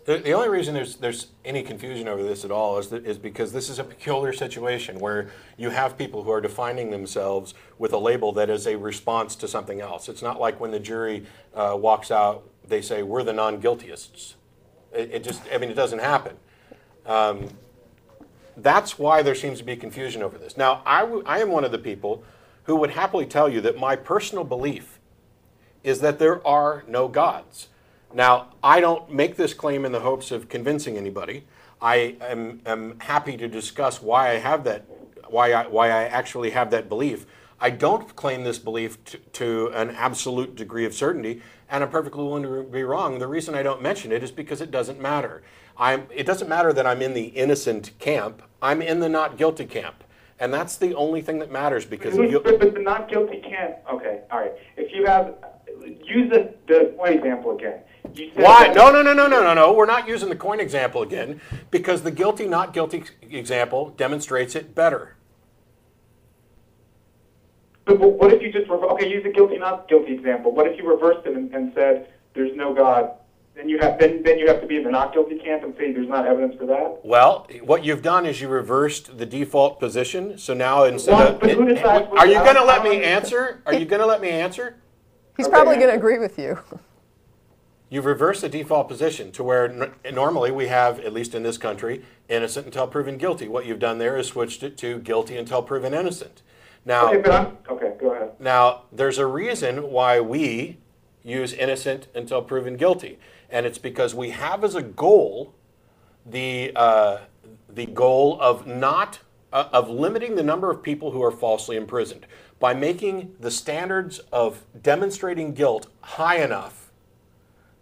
The only reason there's any confusion over this at all is because this is a peculiar situation where you have people who are defining themselves with a label that is a response to something else. It's not like when the jury walks out, they say, we're the non-guiltyists. It doesn't happen. That's why there seems to be confusion over this. Now, I am one of the people who would happily tell you that my personal belief is that there are no gods. Now, I don't make this claim in the hopes of convincing anybody. I am happy to discuss why I have that, why I actually have that belief. I don't claim this belief to an absolute degree of certainty, and I'm perfectly willing to be wrong. The reason I don't mention it is because it doesn't matter. It doesn't matter that I'm in the innocent camp. I'm in the not guilty camp. And that's the only thing that matters because... But the not guilty camp, okay, all right. If you have, use the one example again. Why? No. We're not using the coin example again because the guilty, not guilty example demonstrates it better. But what if you just, use the guilty, not guilty example. What if you reversed it and said there's no God? Then you have to be in the not guilty camp and say there's not evidence for that? Well, what you've done is you reversed the default position. So now instead of... Are you going to let me answer? Are you going to let me answer? He's probably going to agree with you. You've reversed the default position to where normally we have, at least in this country, innocent until proven guilty. What you've done there is switched it to guilty until proven innocent. Now, okay, go ahead. Now, there's a reason why we use innocent until proven guilty, and it's because we have as a goal the goal of of limiting the number of people who are falsely imprisoned by making the standards of demonstrating guilt high enough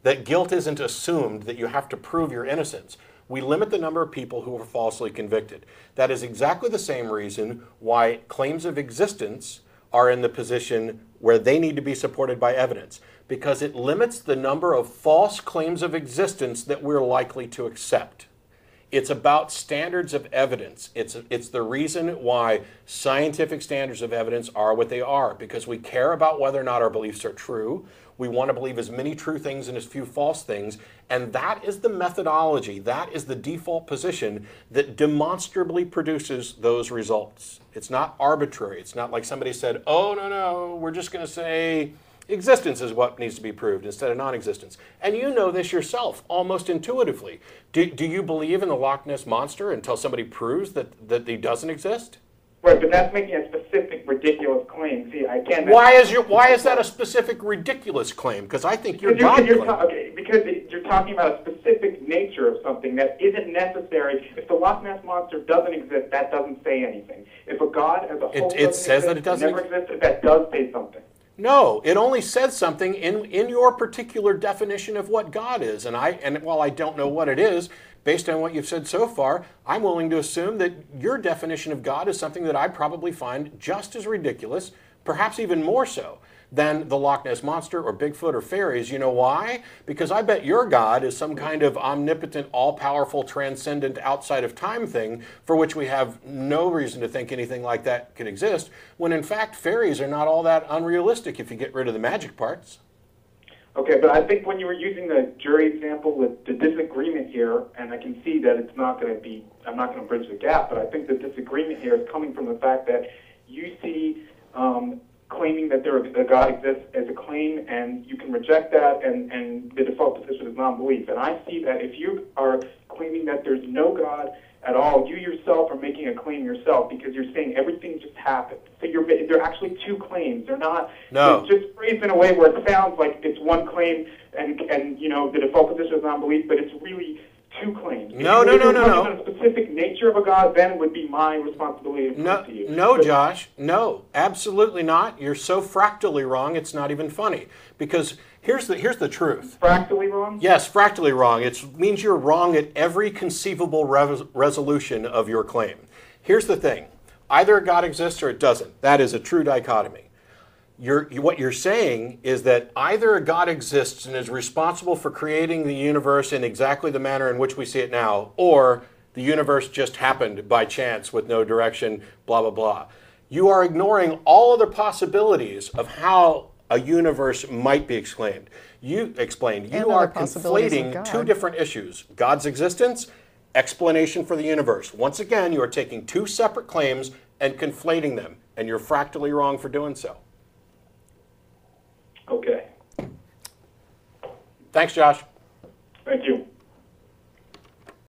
that guilt isn't assumed, that you have to prove your innocence. We limit the number of people who are falsely convicted. That is exactly the same reason why claims of existence are in the position where they need to be supported by evidence, because it limits the number of false claims of existence that we're likely to accept. It's about standards of evidence. It's the reason why scientific standards of evidence are what they are, because we care about whether or not our beliefs are true. We want to believe as many true things and as few false things, and that is the methodology, that is the default position that demonstrably produces those results. It's not arbitrary. It's not like somebody said, oh, no, we're just going to say existence is what needs to be proved instead of non-existence. And you know this yourself, almost intuitively. Do you believe in the Loch Ness Monster until somebody proves that he doesn't exist? Right, but that's making a specific ridiculous claim. See, I can't... Why is that a specific ridiculous claim? Because I think you're God claim. Because you're talking about a specific nature of something that isn't necessary. If the Loch Ness Monster doesn't exist, that doesn't say anything. If a God as a whole it says that it doesn't never existed, that does say something. No, it only says something in your particular definition of what God is. And while I don't know what it is, based on what you've said so far, I'm willing to assume that your definition of God is something that I probably find just as ridiculous, perhaps even more so, than the Loch Ness Monster or Bigfoot or fairies. You know why? Because I bet your God is some kind of omnipotent, all-powerful, transcendent, outside of time thing for which we have no reason to think anything like that could exist, when in fact fairies are not all that unrealistic if you get rid of the magic parts. Okay, but I think when you were using the jury example with the disagreement here, and I can see that it's not going to be, I'm not going to bridge the gap, but I think the disagreement here is coming from the fact that you see claiming that a God exists as a claim, and you can reject that, and the default position is non-belief. And I see that if you are claiming that there's no God at all, you yourself are making a claim yourself because you're saying everything just happened. So they're actually two claims. They're not. No. It's just phrased in a way where it sounds like it's one claim and the default position is non-belief, but it's really two claims. No. A specific nature of a God, then would be my responsibility to prove to you. No, Josh. No, absolutely not. You're so fractally wrong, it's not even funny. Because here's the truth. Fractally wrong? Yes, fractally wrong. It means you're wrong at every conceivable resolution of your claim. Here's the thing. Either a God exists or it doesn't. That is a true dichotomy. What you're saying is that either a God exists and is responsible for creating the universe in exactly the manner in which we see it now, or the universe just happened by chance with no direction, blah, blah, blah. You are ignoring all other possibilities of how a universe might be explained. you explained, And you are other possibilities of conflating God. two different issues: God's existence, explanation for the universe. Once again, you are taking two separate claims and conflating them, and you're fractally wrong for doing so. Okay. Thanks, Josh.